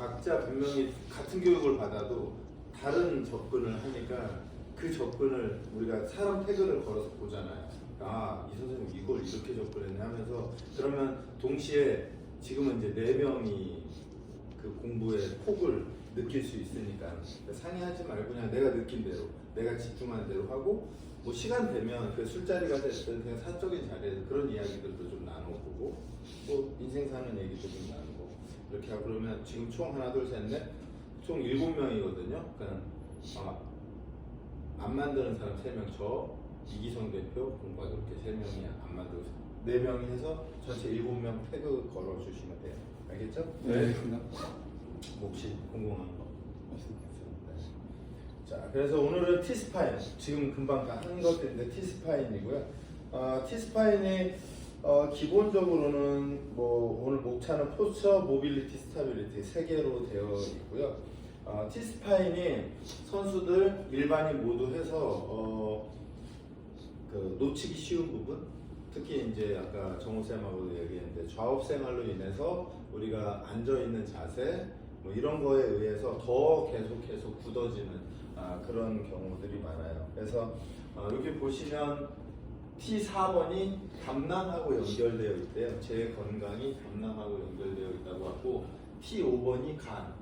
각자 분명히 같은 교육을 받아도 다른 접근을 하니까 그 접근을 우리가 사람 태그를 걸어서 보잖아요. 아, 이 선생님 이걸 이렇게 접근했네 하면서 그러면 동시에 지금은 이제 4명이 그 공부의 폭을 느낄 수 있으니까 상의하지 말고 그냥 내가 느낀 대로 내가 집중한 대로 하고 뭐 시간 되면 그 술자리가 됐든 그냥 사적인 자리에서 그런 이야기들도 좀 나눠보고 뭐 인생 사는 얘기도 좀 나누고 이렇게 하고 그러면 지금 총 하나 둘 셋 넷 총 7명이거든요. 그러니까 안 만드는 사람 3명 저 이기성 대표 공부가 그렇게 3명이 안 만들고 4명이 해서 전체 7명 태그 걸어주시면 돼요. 알겠죠? 네. 혹시 궁금한 거 있으세요? 네. 자, 그래서 오늘은 T스파인 지금 금방 다 한 것들인데 T스파인이고요. T스파인이 기본적으로는 뭐 오늘 목차는 포스처, 모빌리티, 스타빌리티 3개로 되어 있고요. T스파인이 선수들 일반인 모두 해서 그 놓치기 쉬운 부분 특히 이제 아까 정우쌤하고도 얘기했는데 좌업 생활로 인해서 우리가 앉아있는 자세 뭐 이런 거에 의해서 더 계속 굳어지는 그런 경우들이 많아요. 그래서 여기 보시면 T4번이 담낭하고 연결되어 있대요. 제 건강이 담낭하고 연결되어 있다고 하고 T5번이 간,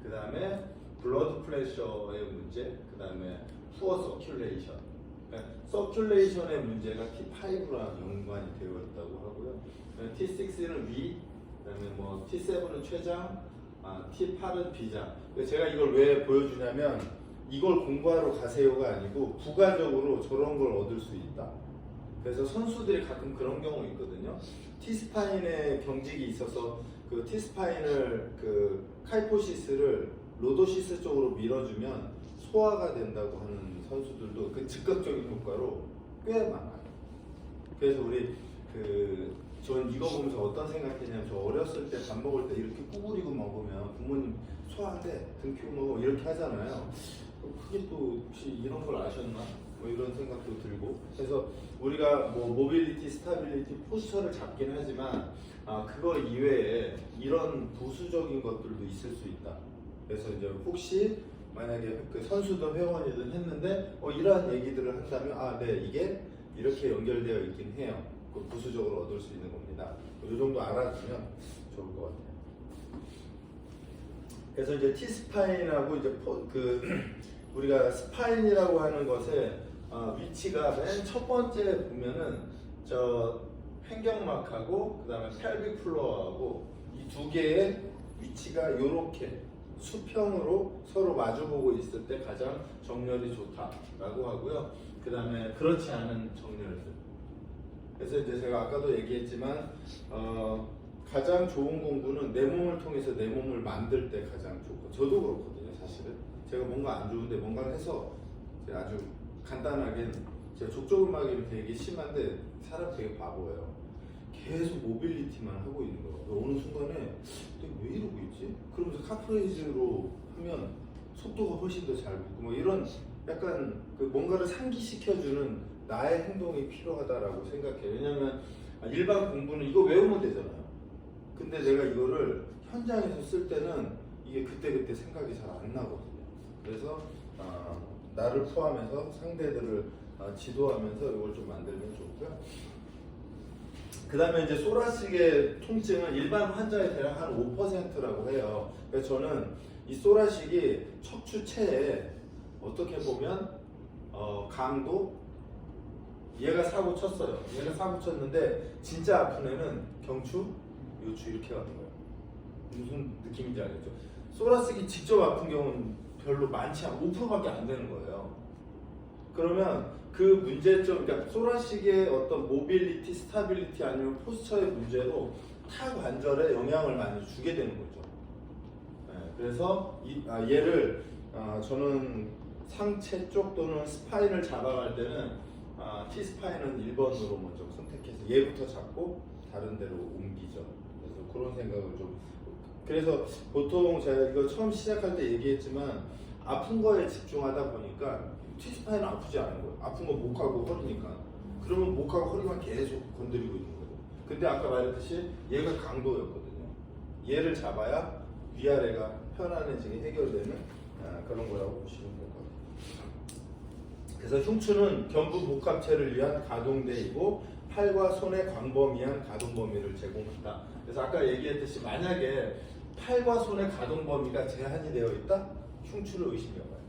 그 다음에 블러드 프레셔의 문제, 그 다음에 푸어 서큘레이션. 서큘레이션의 문제가 T5랑 연관이 되어 있다고 하고요. T6는 위, 그다음에 뭐 T7은 췌장, T8은 비장. 제가 이걸 왜 보여주냐면 이걸 공부하러 가세요가 아니고 부가적으로 저런 걸 얻을 수 있다. 그래서 선수들이 가끔 그런 경우 있거든요. T스파인의 경직이 있어서 그 T스파인을 그 카이포시스를 로도시스 쪽으로 밀어주면 소화가 된다고 하는 선수들도 그 즉각적인 효과로 꽤 많아요. 그래서 우리 전 이거 보면서 어떤 생각했냐면 저 어렸을 때 밥 먹을 때 이렇게 구부리고 먹으면 부모님 소화한대 등키고 먹어 이렇게 하잖아요. 그게 또 혹시 이런 걸 아셨나? 뭐 이런 생각도 들고 그래서 우리가 뭐 모빌리티, 스타빌리티, 포스처를 잡긴 하지만 그거 이외에 이런 부수적인 것들도 있을 수 있다. 그래서 이제 혹시 만약에 그 선수든 회원이든 했는데 이러한 얘기들을 한다면 네 이게 이렇게 연결되어 있긴 해요. 그 부수적으로 얻을 수 있는 겁니다. 이 정도 알아두면 좋을 것 같아요. 그래서 이제 T스파인하고 이제 우리가 스파인이라고 하는 것의 위치가 맨 첫 번째 보면은 저 횡격막하고 그 다음에 펠빅 플로어하고 이 두 개의 위치가 이렇게 수평으로 서로 마주보고 있을 때 가장 정렬이 좋다라고 하고요. 그 다음에 그렇지 않은 정렬들. 그래서 이제 제가 아까도 얘기했지만 가장 좋은 공부는 내 몸을 통해서 내 몸을 만들 때 가장 좋고 저도 그렇거든요. 사실은 제가 뭔가 안 좋은데 뭔가를 해서 제가 아주 간단하게 제가 족저근막이 되게 심한데 사람 되게 바보예요. 계속 모빌리티만 하고 있는 거예요. 어느 순간에 내가 왜 이러고 있지? 그러면서 카프레이즈로 하면 속도가 훨씬 더 잘 붙고 뭐 이런 약간 그 뭔가를 상기시켜주는 나의 행동이 필요하다라고 생각해요. 왜냐면 일반 공부는 이거 외우면 되잖아요. 근데 내가 이거를 현장에서 쓸 때는 이게 그때그때 생각이 잘 안 나거든요. 그래서 나를 포함해서 상대들을 지도하면서 이걸 좀 만들면 좋고요. 그 다음에 이제 소라식의 통증은 일반 환자의 대략 한 5%라고 해요. 그래서 저는 이 소라식이 척추체에 어떻게 보면 강도 얘가 사고 쳤어요. 얘가 사고 쳤는데 진짜 아픈 애는 경추, 요추 이렇게 가는 거예요. 무슨 느낌인지 알겠죠? 소라식이 직접 아픈 경우는 별로 많지 않고 5%밖에 안 되는 거예요. 그러면 그 문제점, 그러니까 소라식의 어떤 모빌리티, 스타빌리티 아니면 포스처의 문제로 타 관절에 영향을 많이 주게 되는 거죠. 네, 그래서 얘를 저는 상체 쪽 또는 스파인을 잡아갈 때는 T스파인은 1번으로 먼저 선택해서 얘부터 잡고 다른 데로 옮기죠. 그래서 그런 생각을 좀. 그래서 보통 제가 이거 처음 시작할 때 얘기했지만 아픈 거에 집중하다 보니까 T스파인은 아프지 않은 거예요. 아픈 건 목하고 허리니까. 그러면 목하고 허리만 계속 건드리고 있는 거예요. 근데 아까 말했듯이 얘가 강도였거든요. 얘를 잡아야 위아래가 편안해지게 해결되는 그런 거라고 보시면 될 것 같아요. 그래서 흉추는 견부 복합체를 위한 가동대이고 팔과 손의 광범위한 가동 범위를 제공한다. 그래서 아까 얘기했듯이 만약에 팔과 손의 가동 범위가 제한이 되어 있다? 흉추를 의심해봐야 돼요.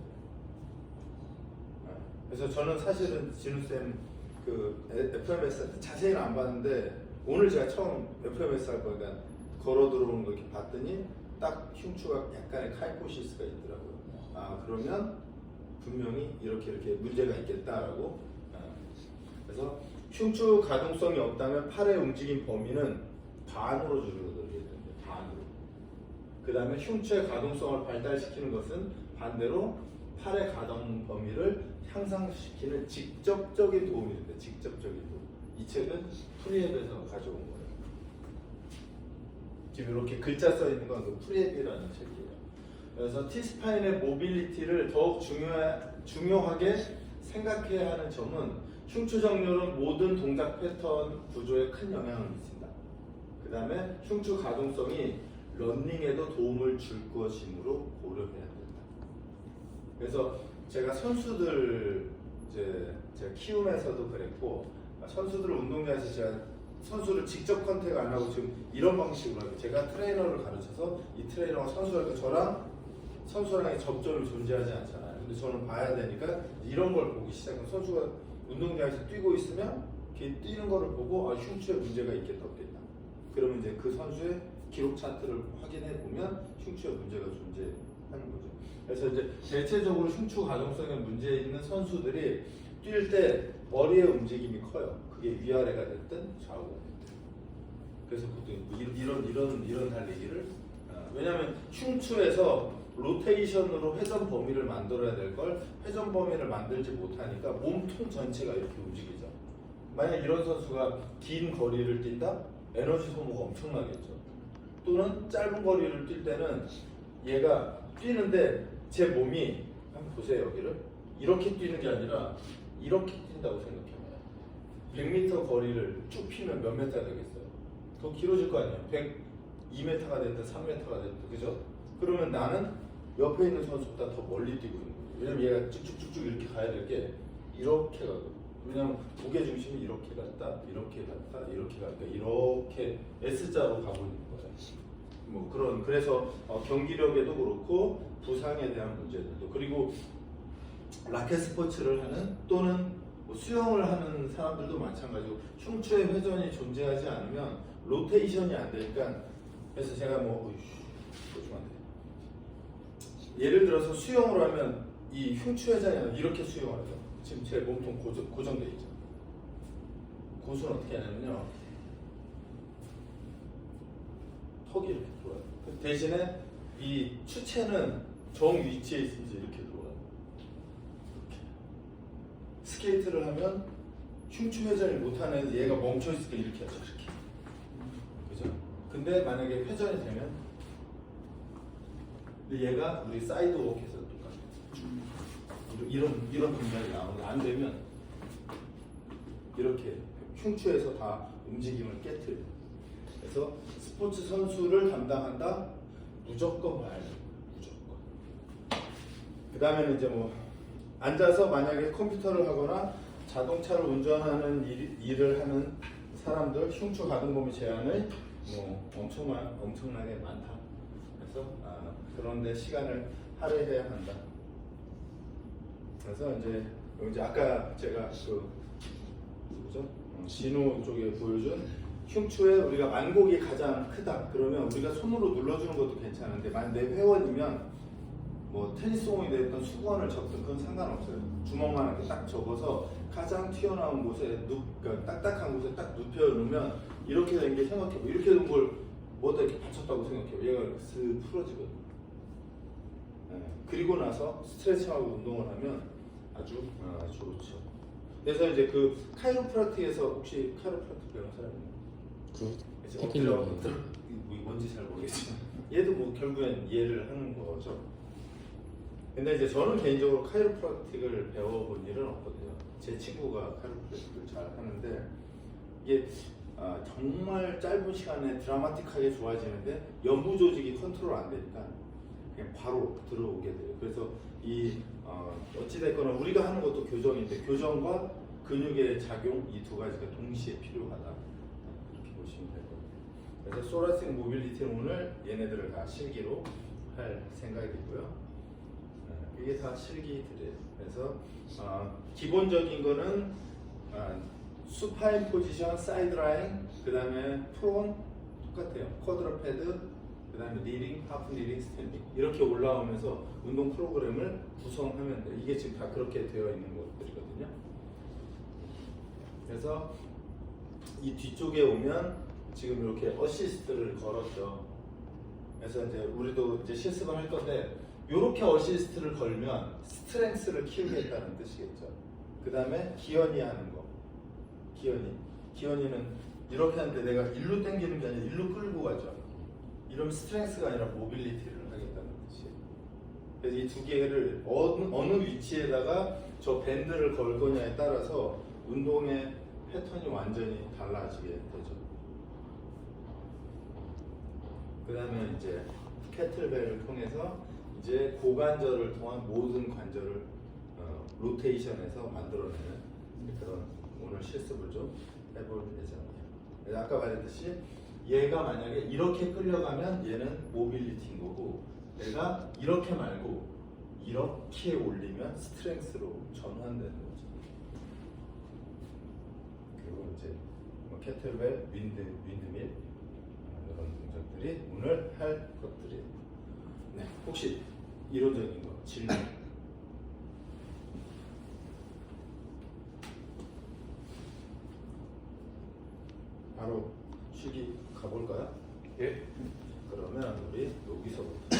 그래서 저는 사실은 진우쌤 그 FMS 할 때 자세히는 안 봤는데 오늘 제가 처음 FMS 할 거니까 걸어 들어오는 거 이렇게 봤더니 딱 흉추가 약간의 카이포시스가 있더라고요. 그러면 분명히 이렇게 문제가 있겠다라고. 그래서 흉추 가동성이 없다면 팔의 움직임 범위는 반으로 줄어들게 되는데 반으로. 그 다음에 흉추의 가동성을 발달시키는 것은 반대로 팔의 가동 범위를 향상시키는 직접적인 도움이 된다. 직접적인 도움. 이 책은 프리앱에서 가져온 거예요. 지금 이렇게 글자 써 있는 건 그 프리앱이라는 책이에요. 그래서 T스파인의 모빌리티를 더욱 중요하게 생각해야 하는 점은 흉추 정렬은 모든 동작 패턴 구조에 큰 영향을 미친다. 그 다음에 흉추 가동성이 러닝에도 도움을 줄 것이므로 고려해야 된다. 그래서 제가 선수들 제가 키우면서도 그랬고 선수들을 운동장에서 제가 선수를 직접 컨택 안 하고 지금 이런 방식으로 하고 제가 트레이너를 가르쳐서 이 트레이너가 선수한테 저랑 선수랑의 접점이 존재하지 않잖아요. 근데 저는 봐야 되니까 이런 걸 보기 시작한 선수가 운동장에서 뛰고 있으면 이렇게 뛰는 거를 보고 흉추에 문제가 있겠다 없겠다. 그러면 이제 그 선수의 기록 차트를 확인해 보면 흉추에 문제가 존재하는 거죠. 그래서 이제 대체적으로 흉추 가동성에 문제 있는 선수들이 뛸 때 머리의 움직임이 커요. 그게 위아래가 됐든 좌우가 됐든. 그래서 보통 이런 달리기를 왜냐하면 흉추에서 로테이션으로 회전 범위를 만들어야 될 걸 회전 범위를 만들지 못하니까 몸통 전체가 이렇게 움직이죠. 만약 이런 선수가 긴 거리를 뛴다? 에너지 소모가 엄청나겠죠. 또는 짧은 거리를 뛸 때는 얘가 뛰는데 제 몸이 한번 보세요. 여기를 이렇게 뛰는 게 아니라 이렇게 뛴다고 생각해봐요. 100m 거리를 쭉 피면 몇 m 되겠어요? 더 길어질 거 아니에요. 102m가 됐든 3m가 됐든 그죠? 그러면 나는 옆에 있는 선수보다 더 멀리 뛰고 있는 거예요. 왜냐면 얘가 쭉쭉쭉쭉 이렇게 가야 될 게 이렇게 가거든요. 왜냐면 무게 중심이 이렇게 갔다 이렇게 갔다 이렇게 갔다 이렇게 S자로 가고 있는 거예요. 그래서 경기력에도 그렇고 부상에 대한 문제들도 그리고 라켓 스포츠를 하는 또는 수영을 하는 사람들도 마찬가지고 흉추의 회전이 존재하지 않으면 로테이션이 안 되니까 그래서 제가 예를 들어서 수영을 하면 이 흉추 회전이 이렇게 수영하죠. 지금 제 몸통 고정돼 있죠. 고수는 어떻게 하냐면요. 턱이 이렇게 들어와요. 대신에 이 추체는 정 위치에 있으면서 이렇게 들어와요. 이렇게. 스케이트를 하면 흉추 회전을 못하는 얘가 멈춰있을 때 이렇게 하죠. 이렇게. 그죠? 근데 만약에 회전이 되면 얘가 우리 사이드 워크에서 똑같아요. 이런 동작이 나오는데 안 되면 이렇게 흉추에서 다 움직임을 깨트려요. 그래서 스포츠 선수를 담당한다? 무조건 봐야 돼요. 무조건. 그 다음에는 이제 앉아서 만약에 컴퓨터를 하거나 자동차를 운전하는 일을 하는 사람들 흉추 가동 범위 제한이 엄청나게 많다. 그래서 그런데 시간을 할애해야 한다. 그래서 이제 아까 제가 진우 쪽에 보여준 흉추에 우리가 만곡이 가장 크다. 그러면 우리가 손으로 눌러주는 것도 괜찮은데 만약 내 회원이면 테니스공이 됐든 수건을 접든 그건 상관없어요. 주먹만 이렇게 딱 접어서 가장 튀어나온 곳에 그러니까 딱딱한 곳에 딱 눕혀 놓으면 이렇게 된 게 생각해보. 이렇게 된 걸 뭐다 이렇게 받쳤다고 생각해요. 얘가 슥 풀어지거든요. 그리고 나서 스트레칭하고 운동을 하면 아주 좋죠. 그래서 이제 그 카이로프라틱에서 혹시 카이로프라틱 배운 사람이 뭔지 잘 모르겠지만 얘도 결국엔 이해를 하는 거죠. 근데 이제 저는 개인적으로 카이로프라틱을 배워본 일은 없거든요. 제 친구가 카이로프라틱을 잘 하는데 이게 정말 짧은 시간에 드라마틱하게 좋아지는데 연부 조직이 컨트롤 안 되니까 그냥 바로 들어오게 돼요. 그래서 어찌됐거나 우리가 하는 것도 교정인데 교정과 근육의 작용 이 두 가지가 동시에 필요하다 이렇게 보시면 될 거예요. 그래서 소라식 모빌리티는 오늘 얘네들을 다 실기로 할 생각이고요. 이게 다 실기들이에요. 그래서 기본적인 거는 수파인 포지션, 사이드 라인, 그 다음에 프론 똑같아요. 쿼드러패드, 그 다음에 리딩, 하프 리딩, 스탠딩 이렇게 올라오면서 운동 프로그램을 구성하면 돼요. 이게 지금 다 그렇게 되어 있는 것들이거든요. 그래서 이 뒤쪽에 오면 지금 이렇게 어시스트를 걸었죠. 그래서 이제 우리도 이제 실습을 할 건데 이렇게 어시스트를 걸면 스트렝스를 키우겠다는 뜻이겠죠. 그 다음에 기현이 하는 거. 기현이는 이렇게 하는데 내가 일로 당기는 게 아니라 일로 끌고 가죠. 이러면 스트렝스가 아니라 모빌리티를 하겠다는 뜻이에요. 그래서 이 두 개를 어느 위치에다가 저 밴드를 걸 거냐에 따라서 운동의 패턴이 완전히 달라지게 되죠. 그 다음에 이제 캐틀벨을 통해서 이제 고관절을 통한 모든 관절을 로테이션해서 만들어내는 그런 오늘 실습을 좀 해볼 예정이에요. 아까 말했듯이 얘가 만약에 이렇게 끌려가면 얘는 모빌리티인 거고 내가 이렇게 말고 이렇게 올리면 스트렝스로 전환되는 거죠. 그리고 이제 캐틀벨, 윈드밀 이런 동작들이 오늘 할 것들이에요. 네, 혹시 이론적인 거 질문? 바로 실기 가볼까요? 예. 그러면 우리 여기서부터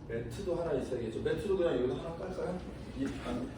매트도 하나 있어야겠죠. 매트도 그냥 여기다 하나 깔까요? 이 반